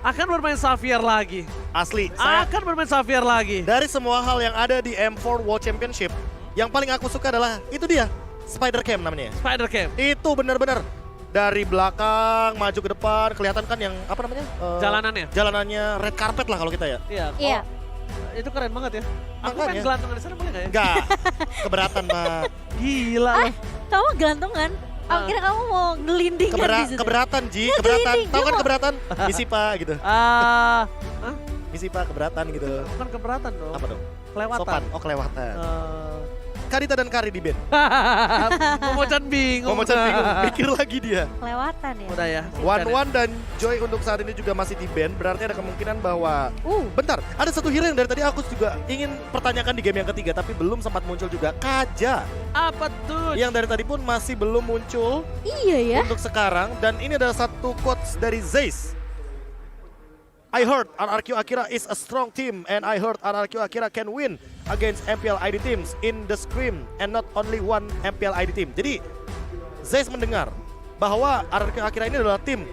akan bermain Xavier lagi. Asli, Akan bermain Xavier lagi. dari semua hal yang ada di M4 World Championship, yang paling aku suka adalah itu dia, Spider Cam namanya. Spider Cam. Itu benar-benar dari belakang maju ke depan, kelihatan kan yang apa namanya? Jalanannya. Jalanannya red carpet lah kalau kita ya. Iya. Iya. Itu keren banget ya. Aku Makanya. pengen gelantungan di sana boleh nggak ya? Enggak, keberatan Mbak. Gila loh. Kamu gelantungan? Aku kira kamu mau ngelinding kan di situ. Keberatan Ji, Ya, keberatan. gelinding, Tahu dia kan mau- keberatan? Misi Pak gitu. Hah? Misi Pak keberatan gitu. Bukan keberatan dong. Apa dong? Kelewatan. Sopan. Oh kelewatan. Eh, Kadita dan Kari di band. Momocan bingung. Momocan bingung, mikir lagi dia. Kelewatan ya. Udah ya. Wan dan Joy untuk saat ini juga masih di band. Berarti ada kemungkinan bahwa bentar, ada satu hero yang dari tadi aku juga ingin pertanyakan di game yang ketiga tapi belum sempat muncul juga. Kaja. Apa tuh? Yang dari tadi pun masih belum muncul Iya ya. untuk sekarang. Dan ini adalah satu quotes dari Zeiss. I heard RRQ Akira is a strong team and I heard RRQ Akira can win against MPL ID teams in the scrim and not only one MPL ID team. Jadi Zeiss mendengar bahwa RRQ Akira ini adalah tim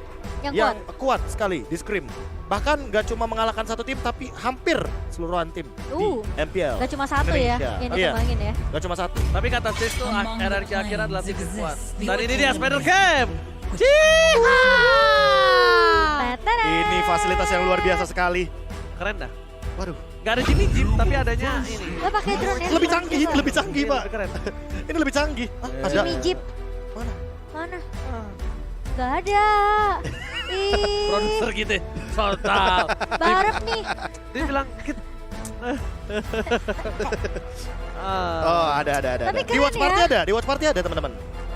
Yang kuat sekali di scrim. Bahkan gak cuma mengalahkan satu tim tapi hampir seluruhan tim di MPL. Gak cuma satu ya Indonesia. yang Iya, dikembangin ya. gak cuma satu. Tapi kata Sis tuh RRQ Akira adalah tim yang kuat. Dan ini dia ultimate Spider is Cam. Ini fasilitas yang luar biasa sekali. Keren dah. Waduh, Gak ada Jimmy Jeep tapi adanya ini. Lo pakai drone ya? lebih canggih, lebih canggih Iya, Pak. keren. Ini lebih canggih. Ada. Jimmy Jeep. Mana? Mana? Gak ada. Ih, Produser gitu. Total. barep nih. Dia bilang kit. Oh, ada. Tapi Di keren watch party ya. ada, di watch party ada teman-teman.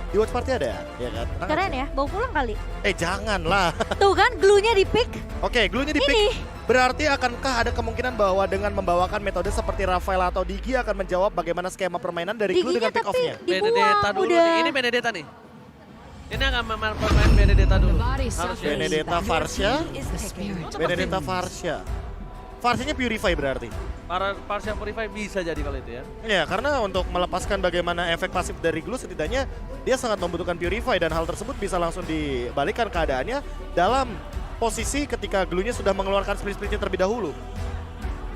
Di watch party ada, ya kan? Tenang Keren aja. ya, bawa pulang kali. Janganlah. Tuh kan, glue-nya di pick. Oke, glue-nya di Ini. pick. Berarti akankah ada kemungkinan bahwa dengan membawakan metode seperti Rafael atau Digi akan menjawab bagaimana skema permainan dari glue Giginya dengan pick tapi off-nya? Benedetta dibuang dulu udah. nih. Ini Benedetta nih. Ini akan bermain Benedetta dulu. Harusnya. Benedetta Varsha, is the spirit. Benedetta Varsha. Varsha-nya Purify berarti. Para Partial Purify bisa jadi kalau itu ya. Ya, karena untuk melepaskan bagaimana efek pasif dari glue setidaknya dia sangat membutuhkan Purify dan hal tersebut bisa langsung dibalikkan keadaannya dalam posisi ketika glue-nya sudah mengeluarkan split-splitnya terlebih dahulu.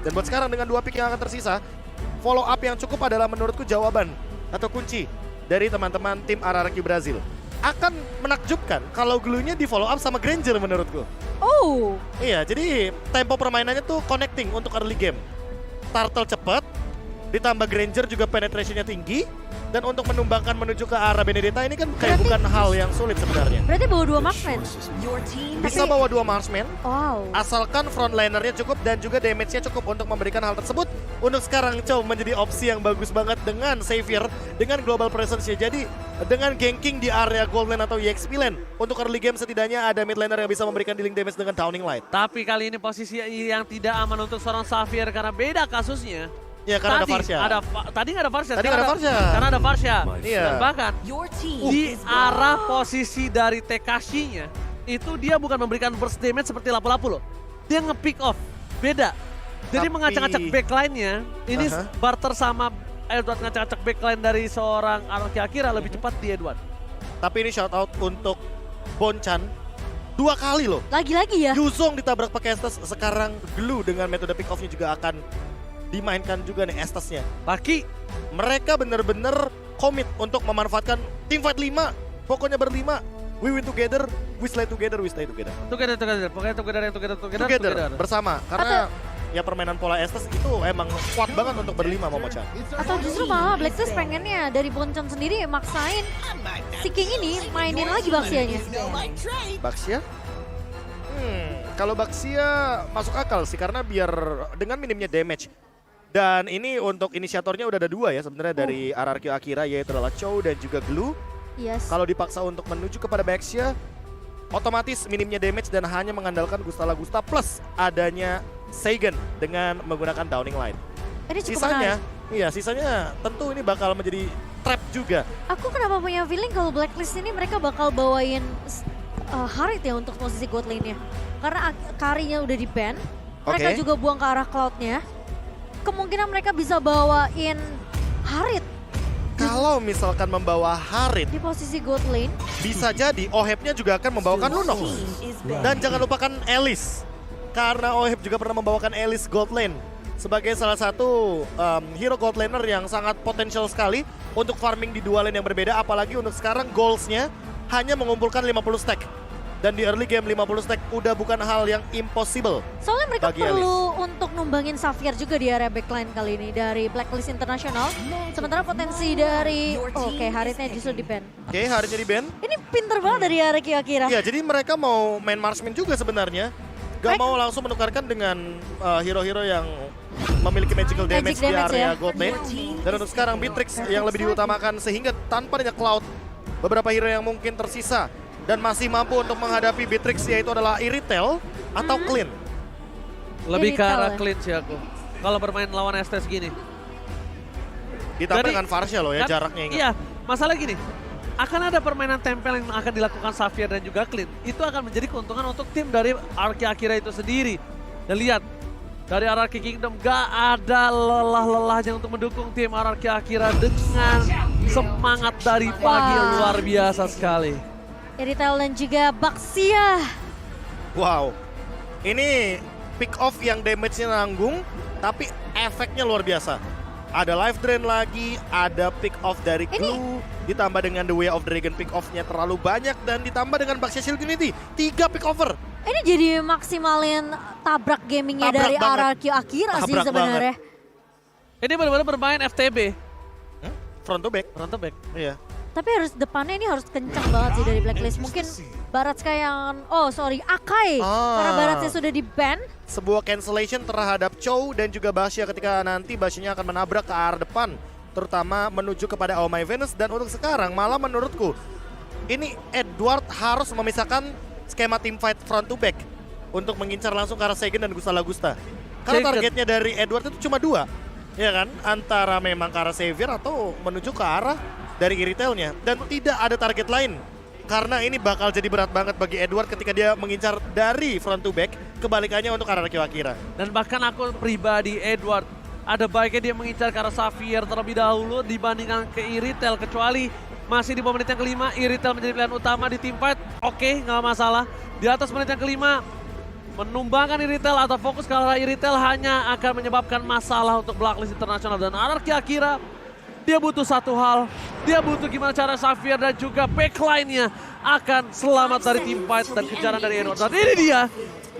Dan buat sekarang dengan 2 pick yang akan tersisa, follow up yang cukup adalah menurutku jawaban atau kunci dari teman-teman tim RRQ Brazil. Akan menakjubkan kalau glue-nya di follow up sama Granger menurutku. Oh, Iya, jadi tempo permainannya tuh connecting untuk early game. Turtle cepat, ditambah Granger juga penetrationnya tinggi, dan untuk menumbangkan menuju ke arah Benedetta ini kan kayak Berarti- bukan hal yang sulit sebenarnya. berarti bawa 2 marksman. Your team Bisa bawa 2 marksman, Wow. asalkan frontlinernya cukup dan juga damage-nya cukup untuk memberikan hal tersebut. Untuk sekarang Chow menjadi opsi yang bagus banget dengan Xavier, dengan global presence-nya. Jadi dengan ganking di area gold lane atau EXP lane, untuk early game setidaknya ada mid laner yang bisa memberikan dealing damage dengan Downing Light. Tapi kali ini posisi yang tidak aman untuk seorang Xavier karena beda kasusnya. Ya karena ada Varsha. Tadi nggak ada Varsha. Tadi sekarang nggak ada Varsha. Karena ada Varsha. Iya. Dan bahkan your team di is arah posisi dari Tekashi-nya itu dia bukan memberikan burst damage seperti lapu-lapu loh. Dia nge-pick off. Beda. Jadi Tapi- mengacak-acak backline-nya ini Aha. barter sama Edward ngacak-acak backline dari seorang RRQ Akira lebih cepat di Edward. Tapi ini shout out untuk Bonchan. 2 kali loh. Lagi-lagi ya. Yuzong ditabrak pakai Estes, sekarang Glue dengan metode pick off-nya juga akan dimainkan juga nih Estesnya. Paki, Mereka bener-bener komit untuk memanfaatkan team fight 5. Pokoknya berlima. We win together, we slay together, we stay together. together. Pokoknya together. Bersama. Karena ya permainan pola Estes itu emang kuat banget untuk berlima Momo-chan. Atau justru malah Blacklist pengennya dari Bonchan sendiri maksain si King ini mainin lagi Baxianya. Baxia? Kalau Baxia masuk akal sih karena biar dengan minimnya damage. Dan ini untuk inisiatornya udah ada 2 ya sebenarnya dari RRQ Akira, yaitu adalah Chow dan juga Glue. Yes. Kalau dipaksa untuk menuju kepada Baxia, otomatis minimnya damage dan hanya mengandalkan Gustala Gusta plus adanya Seigen dengan menggunakan Downing Light. Ini cukup Sisanya, menarik. iya sisanya tentu ini bakal menjadi trap juga. Aku kenapa punya feeling kalau Blacklist ini mereka bakal bawain Harit ya untuk posisi god lane-nya. Karena Karinya udah di ban, mereka Oke. juga buang ke arah Cloud-nya. Kemungkinan mereka bisa bawain Harit Kalau misalkan membawa Harit, di posisi god lane. bisa jadi Oheb-nya juga akan membawakan Lunok. team is Dan jangan lupakan Alice. karena OHIP juga pernah membawakan Elise Gold Lane sebagai salah satu hero gold laner yang sangat potensial sekali untuk farming di dua lane yang berbeda, apalagi untuk sekarang goalsnya hanya mengumpulkan 50 stack. Dan di early game 50 stack udah bukan hal yang impossible. Soalnya mereka bagi perlu untuk numbangin Xavier juga di area backline kali ini dari Blacklist International. Sementara potensi dari oke, Haritnya justru di ban. Oke, harinya di ban. Ini pinter banget dari Araki Akira. Iya, jadi mereka mau main marksman juga sebenarnya. Gak mau langsung menukarkan dengan hero-hero yang memiliki magical damage, di area ya. gold lane. Dan untuk sekarang Beatrix yang lebih diutamakan sehingga tanpa adanya Cloud, beberapa hero yang mungkin tersisa dan masih mampu untuk menghadapi Beatrix yaitu adalah Iritel atau Clean. Lebih ke Iritel arah ya. clean sih aku. Kalau bermain lawan STS gini. Ditambah Jadi, dengan Varsha loh ya, Kan- jaraknya ingat. Iya, masalah gini. Akan ada permainan tempel yang akan dilakukan Xavier dan juga Clean. Itu akan menjadi keuntungan untuk tim dari Arki Akira itu sendiri. Dan lihat, dari Araki Kingdom gak ada lelah-lelahnya untuk mendukung tim Araki Akira dengan semangat dari pagi Wah. luar biasa sekali. Iritel dan juga Baxia. Wow, ini pick off yang damage-nya nanggung, tapi efeknya luar biasa. Ada life drain lagi, ada pick off dari Glue, ditambah dengan The Way of Dragon pick off-nya terlalu banyak, dan ditambah dengan Baxia Shield Unity, 3 pick over. Ini jadi maksimalin tabrak gamingnya Tabrak dari banget. Araki Akira sih Tabrak sebenarnya. Ini benar-benar bermain FTB. Front to back. Front to back. Iya. Tapi harus depannya ini harus kencang banget sih dari Blacklist. Mungkin Baratska yang, Akai. Karena Baratska sudah di-ban. Sebuah cancellation terhadap Chow dan juga Baxia ketika nanti Baxia akan menabrak ke arah depan, terutama menuju kepada Oh My Venus. Dan untuk sekarang malah menurutku ini Edward harus memisahkan skema team fight front to back untuk mengincar langsung ke arah Segen dan Gustala Gusta. Karena Segen. targetnya dari Edward itu cuma 2, ya kan? Antara memang ke arah Xavier atau menuju ke arah dari Iritelnya. Dan tidak ada target lain. Karena ini bakal jadi berat banget bagi Edward ketika dia mengincar dari front to back, kebalikannya untuk arah Araki Akira. Dan bahkan aku pribadi Edward, ada baiknya dia mengincar ke arah Xavier terlebih dahulu dibandingkan ke Iritel, kecuali masih di bawah menit yang kelima, Iritel menjadi pilihan utama di team fight. Oke, nggak masalah. Di atas menit yang kelima, menumbangkan Iritel atau fokus ke arah Iritel hanya akan menyebabkan masalah untuk Blacklist International dan Araki Akira. Dia butuh satu hal, dia butuh gimana cara Xavier dan juga backline-nya akan selamat dari team fight dan kejaran dari Edward. Dan ini dia,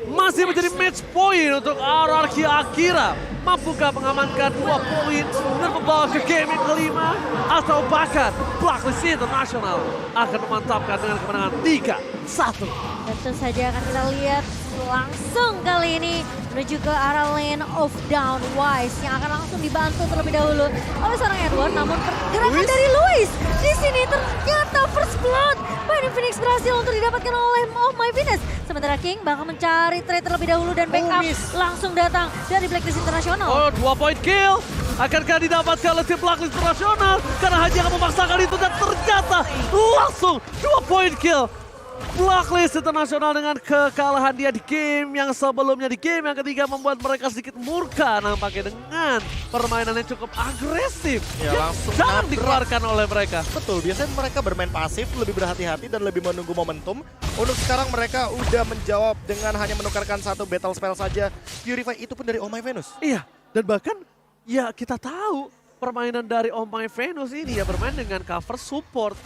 masih menjadi match point untuk Araki Akira. Mampukah mengamankan 2 poin dan membawa ke game yang kelima? Atau bahkan Blacklist International akan memantapkan dengan kemenangan 3-1. Tentu saja akan kita lihat langsung kali ini menuju ke arah lane of down Wise yang akan langsung dibantu terlebih dahulu oleh seorang Edward. Namun pergerakan dari Luis di sini ternyata first blood. Fighting Phoenix berhasil untuk didapatkan oleh Oh My Venus. Sementara King bakal mencari trade terlebih dahulu dan backup langsung datang dari Blacklist International. Oh, 2 point kill. Akankah didapatkan oleh tim Blacklist International? Karena hanya akan memaksakan itu dan ternyata langsung 2 point kill. Blacklist International dengan kekalahan dia di game yang sebelumnya, di game yang ketiga membuat mereka sedikit murka nampaknya dengan permainan yang cukup agresif. Ya, langsung Jangan nabrak. dikeluarkan oleh mereka. Betul, biasanya mereka bermain pasif, lebih berhati-hati dan lebih menunggu momentum. Untuk sekarang mereka udah menjawab dengan hanya menukarkan 1 battle spell saja. Purify itu pun dari Oh My Venus. Iya, dan bahkan ya kita tahu permainan dari Oh My Venus ini ya bermain dengan cover support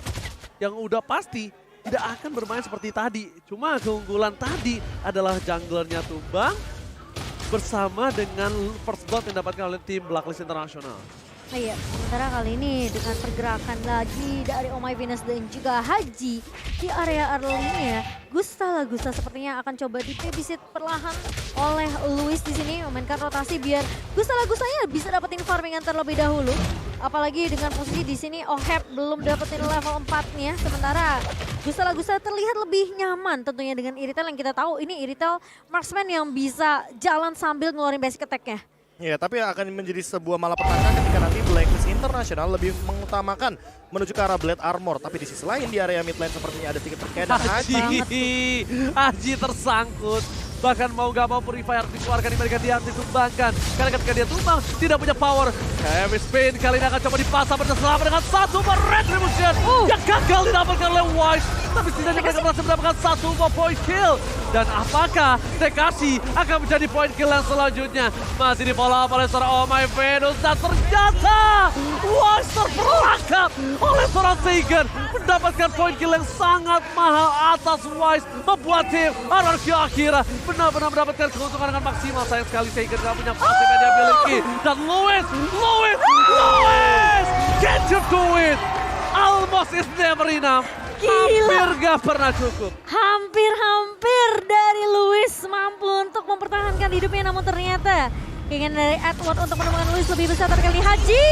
yang udah pasti tidak akan bermain seperti tadi. Cuma keunggulan tadi adalah junglernya tumbang bersama dengan first blood yang didapatkan oleh tim Blacklist International. Iya, sementara kali ini dengan pergerakan lagi dari Oh My Venus dan juga Haji di area early-nya, Gusta sepertinya akan coba di-babysit perlahan oleh Luis di sini, memainkan rotasi biar Gustanya bisa dapetin farmingan terlebih dahulu. Apalagi dengan posisi di sini OHEP belum dapetin level 4-nya, sementara Gusta terlihat lebih nyaman tentunya dengan Iritel yang kita tahu ini Iritel marksman yang bisa jalan sambil ngeluarin basic attack-nya. Ya, tapi akan menjadi sebuah malapetaka ketika nanti Blacklist International lebih mengutamakan menuju ke arah Blade Armor. Tapi di sisi lain di area mid lane sepertinya ada sedikit terkait dan Haji tersangkut. Bahkan mau gak mau Purifier dikeluarkan dibandingkan dia ditumbangkan. Karena ketika dia tumbang tidak punya power. Heavy Spin kali ini akan coba dipasang bersama dengan 1 Retribution yang gagal didapatkan oleh Wise. Tapi setidaknya mereka berhasil mendapatkan 1 buah point kill. Dan apakah Tekashi akan menjadi point kill yang selanjutnya? Masih di follow up oleh seorang Oh My Venus. Dan ternyata Wise terperangkap oleh seorang Seigen. Mendapatkan point kill yang sangat mahal atas Wise. Membuat tim RRQ Akira benar-benar mendapatkan keuntungan dengan maksimal. Sayang sekali Seigen gak punya pasif yang dia miliki. Dan Lewis! Can you do it? Almost is never enough. Hampir gak pernah cukup. Hampir dari Lewis mampu untuk mempertahankan hidupnya, namun ternyata keinginan dari Edward untuk menemukan Lewis lebih besar. Tapi kali ini Haji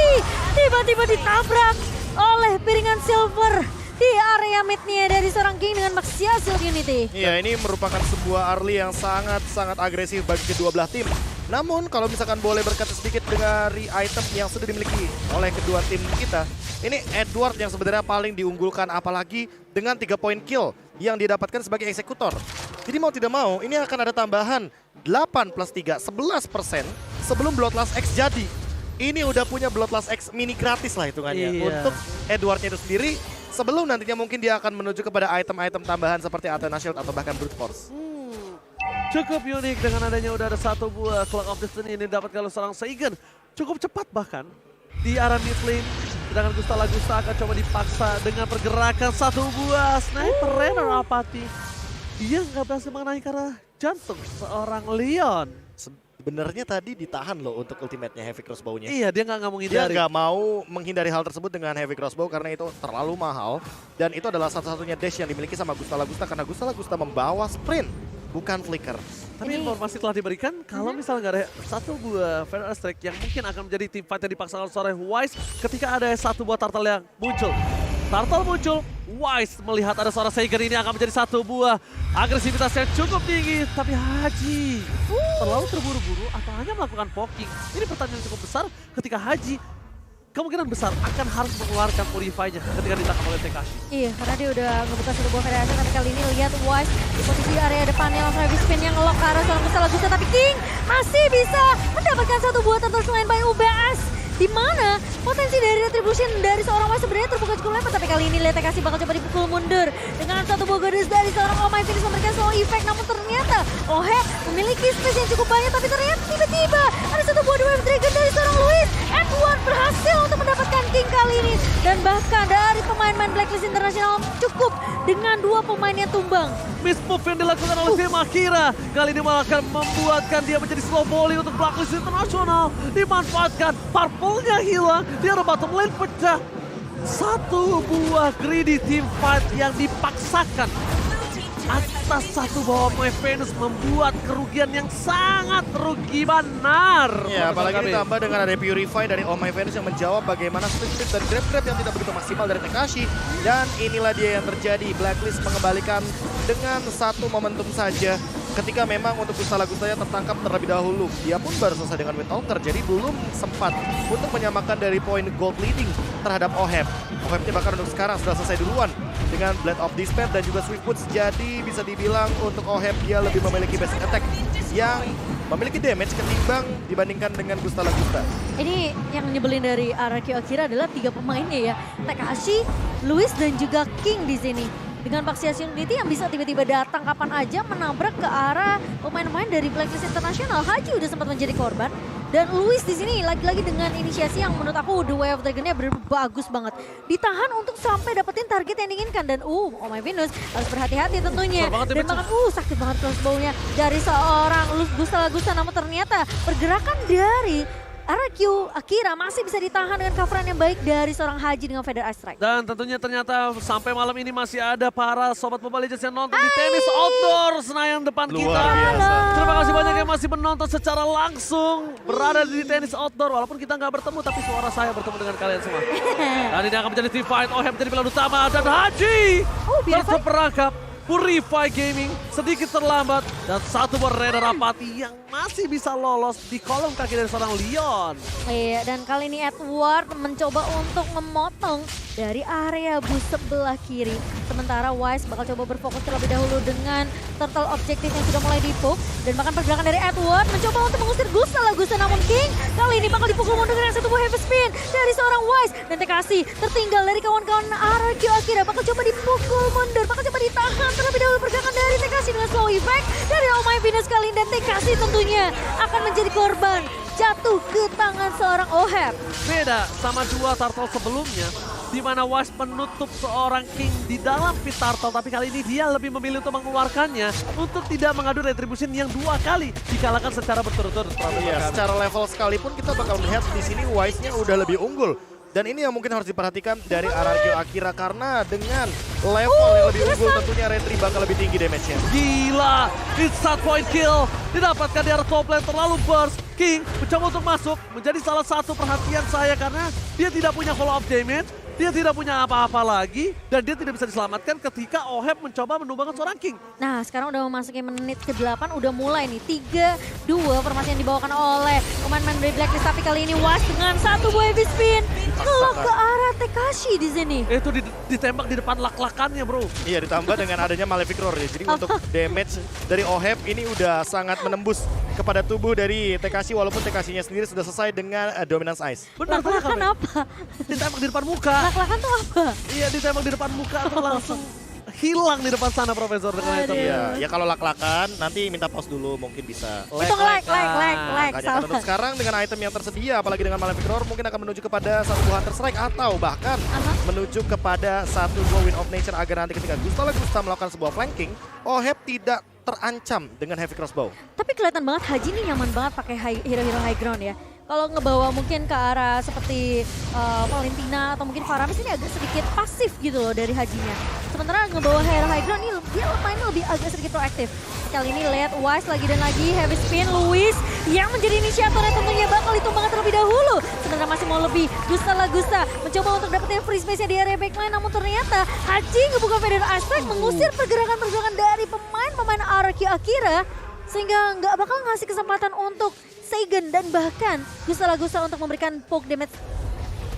tiba-tiba ditabrak oleh piringan silver di area midnya dari seorang King dengan Maxiasil Unity. Iya, ini merupakan sebuah early yang sangat agresif bagi kedua belah tim. Namun kalau misalkan boleh berkata sedikit dari item yang sudah dimiliki oleh kedua tim kita, ini Edward yang sebenarnya paling diunggulkan, apalagi dengan 3 point kill yang didapatkan sebagai eksekutor. Jadi mau tidak mau ini akan ada tambahan 8 plus 3, 11% sebelum Bloodlust X jadi. Ini udah punya Bloodlust X mini gratis lah hitungannya untuk Edwardnya itu sendiri. Sebelum nantinya mungkin dia akan menuju kepada item-item tambahan seperti Athena Shield atau bahkan Brute Force. Cukup unik dengan adanya udah ada 1 buah Clock of Destiny ini didapatkan oleh seorang Seigen. Cukup cepat bahkan di arah mid lane. Sedangkan Gusta akan coba dipaksa dengan pergerakan 1 buah Sniper Runner Apathy. Dia nggak berhasil mengenai ke arah jantung seorang Leon. Sebenarnya tadi ditahan loh untuk ultimate-nya Heavy Crossbow-nya. Iya, dia nggak menghindari. Dia nggak mau menghindari hal tersebut dengan Heavy Crossbow karena itu terlalu mahal. Dan itu adalah satu-satunya dash yang dimiliki sama Gusta karena Gusta membawa sprint, bukan flicker. Tapi informasi telah diberikan kalau misalnya nggak ada 1 buah Feather Strike yang mungkin akan menjadi team fight yang dipaksakan oleh Wise ketika ada 1 buah Turtle yang muncul. Turtle muncul, Wise melihat ada seorang Seigen ini akan menjadi 1 buah agresivitas yang cukup tinggi. Tapi Haji terlalu terburu-buru atau hanya melakukan poking? Ini pertanyaan yang cukup besar ketika Haji kemungkinan besar akan harus mengeluarkan Purify-nya ketika ditangkap oleh Tekashi. Iya, karena dia udah ngebuka 1 buah variasi, tapi kali ini lihat Wise di posisi area depannya langsung heavy spin yang ngelok ke arah seorang Gusta, tapi King masih bisa mendapatkan 1 buah turtle selain by UBS. Di mana potensi dari retribution dari seorang Wise sebenarnya terbuka cukup lebar, tapi kali ini lihat Tekashi bakal coba dipukul mundur dengan 1 buah goddess dari seorang Oh My Venus memberikan slow effect, namun ternyata Ohe memiliki space yang cukup banyak, tapi ternyata tiba-tiba ada 1 buah Wave Dragon dari seorang Luis. Edward berhasil untuk mendapatkan King kali ini, dan bahkan dari pemain-pemain Blacklist Internasional cukup dengan 2 pemain yang tumbang. Miss move yang dilakukan oleh tim Akira kali ini malah akan membuatkan dia menjadi slow volley untuk Blacklist Internasional. Dimanfaatkan, purple-nya hilang, dia ada bottom lane pecah. 1 buah greedy team fight yang dipaksakan atas 1 buah My Venus membuat kerugian yang sangat rugi benar. Ya, apalagi ditambah dengan ada Purify dari Oh My Venus yang menjawab bagaimana split dan grab yang tidak begitu maksimal dari Tekashi. Dan inilah dia yang terjadi, Blacklist mengembalikan dengan 1 momentum saja. Ketika memang untuk Gustanya tertangkap terlebih dahulu. Dia pun baru selesai dengan Windtalker, jadi belum sempat untuk menyamakan dari poin gold leading terhadap Oheb. Ohebnya bahkan untuk sekarang sudah selesai duluan dengan Blade of Despair dan juga Swift Boots. Jadi bisa dibilang untuk Oheb dia lebih memiliki basic attack yang memiliki damage ketimbang dibandingkan dengan Gusta. Ini yang nyebelin dari RRQ Akira adalah 3 pemainnya ya. Tekashi, Lewis dan juga King di sini. Dengan Maxiasil Unity yang bisa tiba-tiba datang kapan aja menabrak ke arah pemain-pemain dari Blacklist Internasional. Haji udah sempat menjadi korban. Dan Luis di sini lagi-lagi dengan inisiasi yang menurut aku The Way of Dragon-nya bagus banget. Ditahan untuk sampai dapetin target yang diinginkan. Dan Oh My Venus harus berhati-hati tentunya. Dan bahkan sakit banget crossbow-nya dari seorang Gusta. Namun ternyata pergerakan dari RRQ Akira masih bisa ditahan dengan coveran yang baik dari seorang Haji dengan Feather Ice Strike. Dan tentunya ternyata sampai malam ini masih ada para sobat Mobile Legends yang nonton di tenis outdoor Senayan depan kita. Terima kasih banyak yang masih menonton secara langsung berada di tenis outdoor. Walaupun kita nggak bertemu, tapi suara saya bertemu dengan kalian semua. Dan ini akan menjadi team fight. Oheb menjadi pilihan utama dan Haji terperangkap Purify Gaming sedikit terlambat dan satu buah Raider Apathy yang masih bisa lolos di kolom kaki dari seorang Leon. Iya, dan kali ini Edward mencoba untuk memotong dari area bus sebelah kiri. Sementara Wise bakal coba berfokus terlebih dahulu dengan turtle objektif yang sudah mulai dipuk. Dan bahkan pergerakan dari Edward mencoba untuk mengusir Gusta, namun King kali ini bakal dipukul mundur dengan satu buah heavy spin dari seorang Wise. Dan TKC tertinggal dari kawan-kawan RRQ Akira bakal coba dipukul mundur, bakal coba ditahan terlebih dahulu pergerakan dari TKC dengan slow effect dari Oh My Venus kali ini. Dan TKC tentunya akan menjadi korban jatuh ke tangan seorang Oheb. Beda sama dua turtle sebelumnya, di mana Wise menutup seorang King di dalam pit turtle, tapi kali ini dia lebih memilih untuk mengeluarkannya untuk tidak mengadu retribution yang dua kali dikalahkan secara berturut-turut. Iya, secara level sekalipun kita bakal melihat di sini Wise-nya udah lebih unggul. Dan ini yang mungkin harus diperhatikan dari RRQ Akira karena dengan level yang lebih unggul tentunya retri bakal lebih tinggi damage-nya. Gila, instant point kill didapatkan di arah top lane, terlalu burst. King mencoba untuk masuk, menjadi salah satu perhatian saya karena dia tidak punya follow up damage, dia tidak punya apa-apa lagi, dan dia tidak bisa diselamatkan ketika Oheb mencoba menumbangkan seorang King. Nah, sekarang udah memasuki menit ke-8, udah mulai nih 3-2 formasi yang dibawakan oleh pemain-pemain dari Blacklist. Tapi kali ini Was dengan satu buah heavy spin ngelok ke arah Tekashi di sini. Itu ditembak di depan lak-lakannya, bro. Iya, ditambah dengan adanya Malefic Roar ya. Jadi untuk damage dari Oheb ini udah sangat menembus kepada tubuh dari Tekashi walaupun Tekashinya sendiri sudah selesai dengan Dominance Ice. Benar, Lak-lakan apa? ditembak di depan muka. Lak-lakan tuh apa? Iya, ditembak di depan muka atau langsung hilang di depan sana Profesor dengan item. Iya, ya kalau lak-lakan nanti minta pause dulu mungkin bisa. Itu like. Makanya Salah. untuk sekarang dengan item yang tersedia apalagi dengan Malefic Roar mungkin akan menuju kepada satu buah Hunter Strike atau bahkan menuju kepada satu buah Wind of Nature agar nanti ketika Gusta melakukan sebuah flanking, Oheb tidak terancam dengan Heavy Crossbow. Tapi kelihatan banget Haji ini nyaman banget pakai hero-hero high ground ya. Kalau ngebawa mungkin ke arah seperti Valentina atau mungkin Faramis ini agak sedikit pasif gitu loh dari Hajinya. Sementara ngebawa hero high ground ini dia mainnya lebih agak sedikit proaktif. Kali ini lihat Wise lagi dan lagi heavy spin Luis yang menjadi inisiatornya tentunya bakal ditumbangkan terlebih dahulu. Sementara masih mau lebih Gusta mencoba untuk dapetin free space-nya di area backline, namun ternyata Haji ngebuka Feather Aspect mengusir pergerakan-pergerakan dari pemain RRQ Akira sehingga nggak bakal ngasih kesempatan untuk Seigen dan bahkan Gusta untuk memberikan poke damage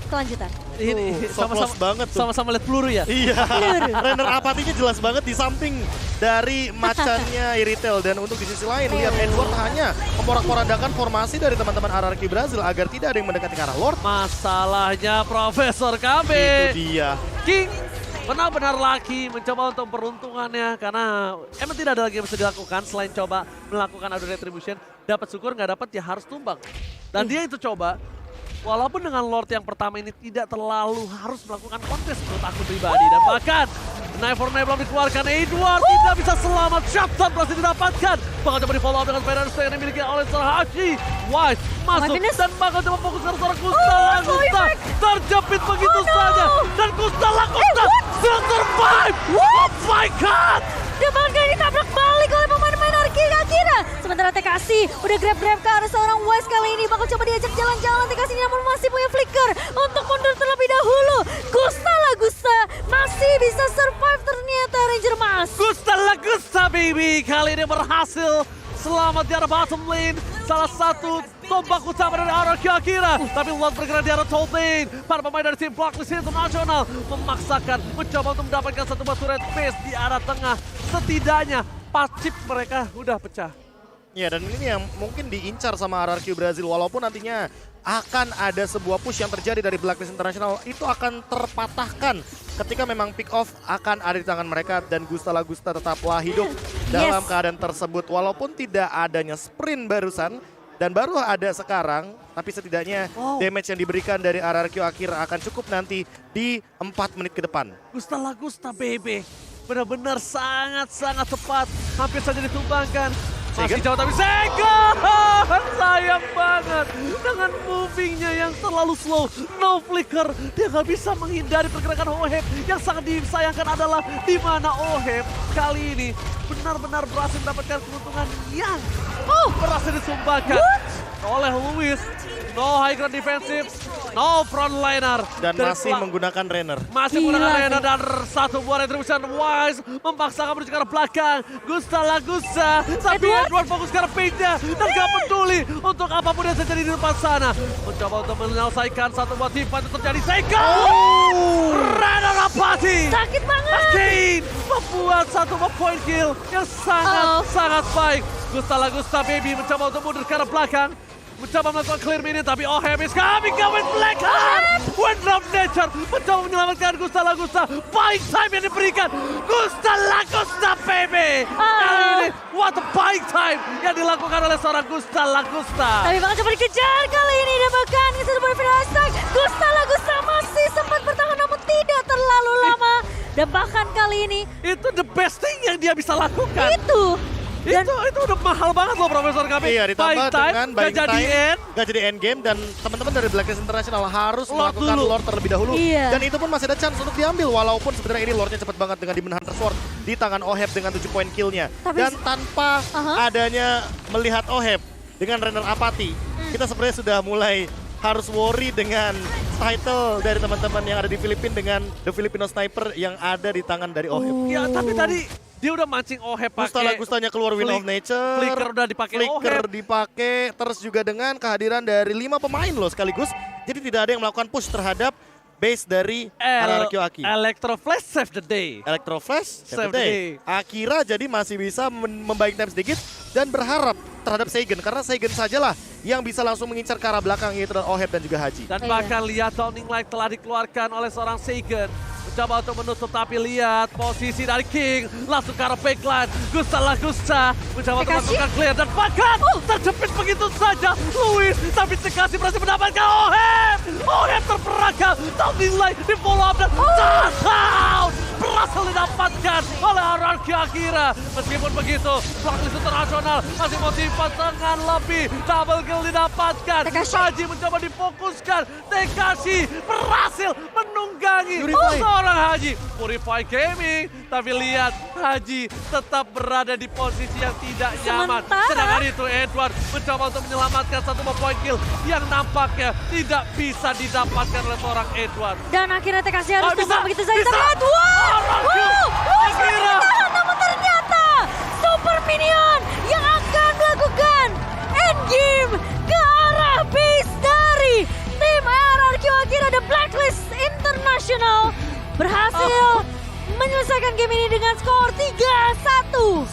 kelanjutan. Ini So close banget tuh. Sama-sama lihat peluru ya. Iya, Renner Apathy-nya jelas banget di samping dari macannya Iritel. Dan untuk di sisi lain, lihat Edward hanya memporak-porandakan formasi dari teman-teman RRQ Brazil agar tidak ada yang mendekati ke arah Lord. Masalahnya Profesor KB. Itu dia. King benar-benar laki mencoba untuk peruntungannya karena emang tidak ada lagi yang bisa dilakukan selain coba melakukan adu retribution. Dapat syukur, nggak dapat ya harus tumbang. Dan dia itu coba, walaupun dengan Lord yang pertama ini tidak terlalu harus melakukan kontes menurut aku pribadi. Dan bahkan Knife for Knife belum dikeluarkan, Edward tidak bisa selamat, shutdown berhasil didapatkan. Bakal coba di follow up dengan Spider Stone yang dimiliki oleh seorang Haji. Wise masuk dan bakal coba fokus ke seorang Gusta. Terjepit begitu saja. Dan Gusta still survive. Oh my god. Dia bahkan ditabrak balik oleh pemain-pemain Akira. Sementara TKC udah grab-grab ke arah seorang Wise kali ini. Bakal coba diajak jalan-jalan TKC namun masih punya flicker untuk mundur terlebih dahulu. Gusta masih bisa survive ternyata Ranger Mas. Gusta baby. Kali ini berhasil selamat di arah bottom lane. Salah satu tombak utama dari RRQ Akira. Tapi Lord bergerak di arah top lane. Para pemain dari tim Blacklist International memaksakan mencoba untuk mendapatkan satu buah turret base di arah tengah. Setidaknya pasif mereka udah pecah. Ya, dan ini yang mungkin diincar sama RRQ Brazil walaupun nantinya akan ada sebuah push yang terjadi dari Blacklist International, itu akan terpatahkan ketika memang pick off akan ada di tangan mereka dan Gusta tetaplah hidup dalam keadaan tersebut walaupun tidak adanya sprint barusan dan baru ada sekarang, tapi setidaknya damage yang diberikan dari RRQ Akira akan cukup nanti di 4 menit ke depan. Gusta baby. Benar-benar sangat-sangat tepat. Hampir saja ditumbangkan. Masih jauh tapi Seigen! Sayang banget. Dengan movingnya yang terlalu slow. No flicker. Dia nggak bisa menghindari pergerakan Oheb. Yang sangat disayangkan adalah di mana Oheb kali ini benar-benar berhasil mendapatkan keuntungan yang berhasil disumbangkan oleh Luis. No high ground defensive. No frontliner. Dan dari masih menggunakan Renner. Masih Gila menggunakan sih. arena dan satu buah retribution. Wise memaksakan menuju ke arah belakang. Gusta Lagusa. Tapi Edward? Edward fokus ke arah pinnya. Dan gak peduli untuk apapun yang terjadi di depan sana. Mencoba untuk menyelesaikan satu buah timpan itu terjadi. Sega! Renner Apati! Sakit banget. Kane membuat satu buah point kill yang sangat baik. Gusta Lagusa baby mencoba untuk mundur ke arah belakang. Mencoba melakukan clear minion tapi Oheb is coming with Black Heart. Wind of Nature mencoba menyelamatkan Gusta Lagusa. Buying time yang diberikan Gusta Lagusa baby. Kali ini what a buying time yang dilakukan oleh seorang Gusta Lagusa. Tapi bakal coba dikejar kali ini dan bahkan ke satu poin final attack. Gusta Lagusa masih sempat bertahan namun tidak terlalu lama. Dan bahkan kali ini Itu the best thing yang dia bisa lakukan. dan Itu udah mahal banget loh Profesor kami. Iya, ditambah dengan buying gak jadi time, end. gak jadi end game, dan teman-teman dari Blacklist International harus Lord melakukan dulu. Lord terlebih dahulu. Iya. Dan itu pun masih ada chance untuk diambil, walaupun sebenarnya ini Lordnya cepat banget dengan Demon Hunter Sword di tangan Oheb dengan 7 poin killnya. Tapi- Dan tanpa adanya melihat Oheb dengan Renner Apati, kita sebenarnya sudah mulai harus worry dengan title dari teman-teman yang ada di Filipina dengan The Filipino Sniper yang ada di tangan dari Oheb. Ya tapi tadi dia udah mancing Oheb pakai. Gustanya keluar Wind of Nature. Flicker udah dipakai Flicker Oheb. dipakai, terus juga dengan kehadiran dari 5 pemain loh sekaligus. Jadi tidak ada yang melakukan push terhadap base dari RRQ Aki. Electro Flash save the day. Electro Flash, Save save the day. Akira jadi masih bisa membaik time sedikit dan berharap terhadap Seigen. Karena Seigen sajalah yang bisa langsung mengincar ke arah belakang, yaitu Oheb dan juga Haji. Dan Iya. bahkan lihat Downing Light telah dikeluarkan oleh seorang Seigen. Mencoba untuk menutup tapi lihat posisi dari King. Langsung ke arah backline. Gusta Lagusa mencoba untuk Tekashi? melakukan clear. Dan bahkan terjepit begitu saja. Luis tapi Tekashi berhasil mendapatkan Oheb. Oheb terperangkap. Downing Light di follow up dan touchdown. Berhasil didapatkan oleh RRQ Akira. Meskipun begitu, Blacklist International masih motivasi dengan lebih. Double kill didapatkan. Tekashi. Haji mencoba difokuskan. Tekashi berhasil menunggangi Purify. seorang Haji. Purify Gaming. Tapi lihat Haji tetap berada di posisi yang tidak nyaman. Sementara- Sedangkan itu Edward mencoba untuk menyelamatkan satu point kill yang nampaknya tidak bisa didapatkan oleh seorang Edward. Dan akhirnya TKC harus Ah, bisa, tumbang begitu saja. bisa. Terlihat, wow! RRQ. Luis Akira. masih tahan, namun ternyata Super Minion yang akan melakukan endgame ke arah base dari tim RRQ Akira The Blacklist International berhasil menyelesaikan game ini dengan skor 3-1.